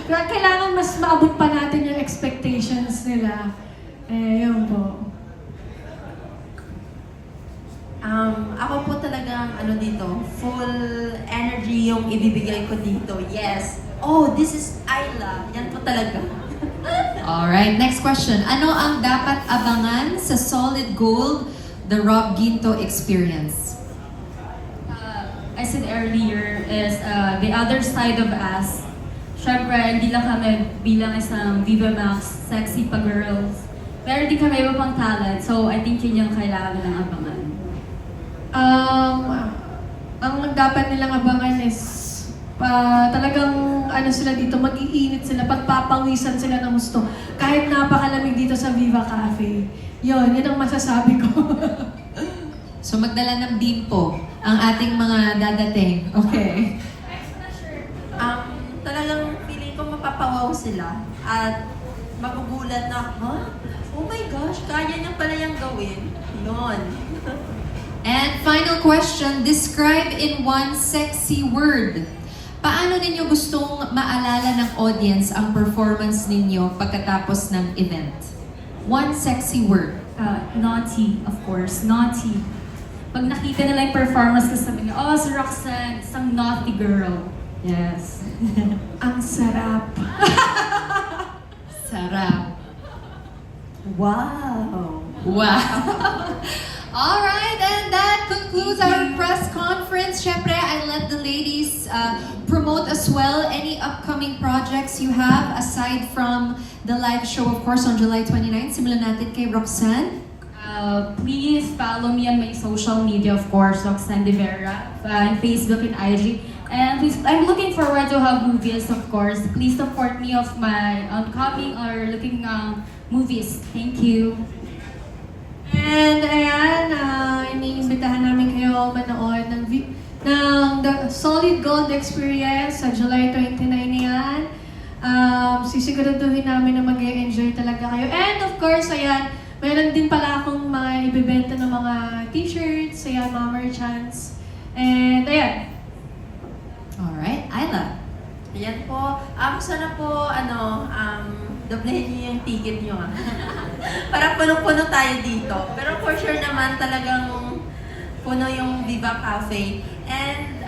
kailangan mas maabot pa natin yung expectations nila. Yun po. Ako po talagang dito, full energy yung ibibigay ko dito. Yes. Oh, this is Ayla. Yan po talaga. Alright, next question. Ano ang dapat abangan sa Solid Gold, the Rob Ginto experience? I said earlier is the other side of us. Syempre, hindi lang kami bilang isang Viva Max, sexy pa girls. Pero hindi kami iba pang talent. So, I think yun yung kailangan ng abangan. Ang dapat nilang abangan is talagang sila dito, mag-iinit sila, pagpapawisan sila ng gusto. Kahit napakalamig dito sa Viva Cafe. Yun ang masasabi ko. So magdala ng bimpo ang ating mga dadating. Okay. Talagang feeling ko mapapawaw sila at magugulat na, oh my gosh, kaya niya pala yung gawin. Yun. And final question, describe in one sexy word. Paano ninyo gustong maalala ng audience ang performance ninyo pagkatapos ng event? One sexy word. Naughty, of course. Naughty. Pag nakita nila yung performance ko, sabi niya, oh, si Roxanne, isang naughty girl. Yes. Ang sarap. Sarap. Wow! Wow. Alright, and that concludes our press conference. Syempre, I let the ladies promote as well any upcoming projects you have aside from the live show, of course, on July 29. Simulan natin kay Roxanne. Please follow me on my social media, of course, Roxanne De Vera, on Facebook and IG. And please, I'm looking forward to have movies, of course. Please support me of my oncoming or looking movies. Thank you. And ayan, iniimbitahan namin kayo manood ng The Solid Gold Experience sa July 29 yan. Sisiguraduhin namin na mag-enjoy talaga kayo. And of course, ayan, meron din pala akong mga ibibenta ng mga t-shirts, ayan, mga merchants. And ayan. Alright, Ayla. Ayan po. Sana po, doblehin niyo yung ticket niyo. Para punong-puno tayo dito. Pero for sure naman, talagang puno yung Viva Cafe. And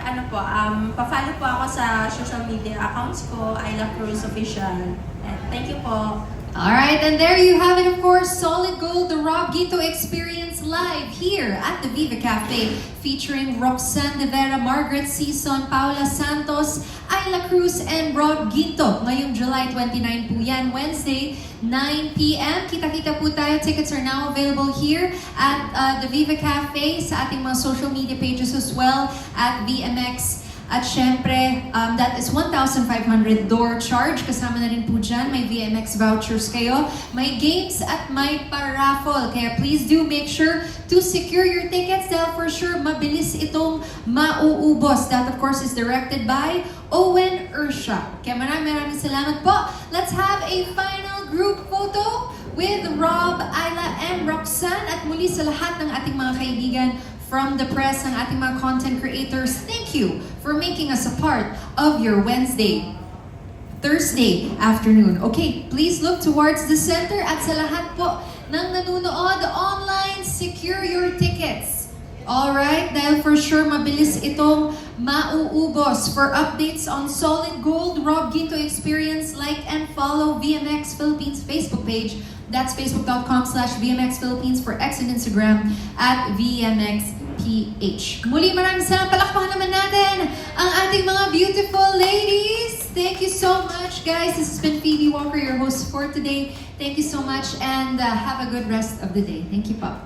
pa-follow po ako sa social media accounts ko, Ayla Cruz Official. And thank you po. Alright, and there you have it, of course, Solid Gold, the Rob Ginto Experience live here at the Viva Cafe, featuring Roxanne De Vera, Margaret Sison, Paula Santos, Ayla Cruz, and Rob Ginto. Ngayong July 29 po yan, Wednesday, 9 p.m. Kita-kita po tayo. Tickets are now available here at the Viva Cafe, sa ating mga social media pages as well, at VMX. At syempre, that is 1,500 door charge. Kasama na rin po dyan, may VMX vouchers kayo. May games at may paraffle. Kaya please do make sure to secure your tickets dahil for sure mabilis itong mauubos. That of course is directed by Owen Ursha. Kaya maraming salamat po. Let's have a final group photo with Rob, Ayla, and Roxanne. At muli sa lahat ng ating mga kaibigan from the press, ang ating mga content creators, thank you for making us a part of your Thursday afternoon. Okay, please look towards the center at sa lahat po ng nanunood online, secure your tickets. Alright, dahil for sure mabilis itong mauubos. For updates on Solid Gold, Rob Ginto Experience, like and follow VMX Philippines Facebook page. That's facebook.com/VMX Philippines for X and Instagram at VMXPH. Muli maraming salamat. Palakpakan naman natin ang ating mga beautiful ladies. Thank you so much, guys. This has been Phoebe Walker, your host for today. Thank you so much, and have a good rest of the day. Thank you, pa.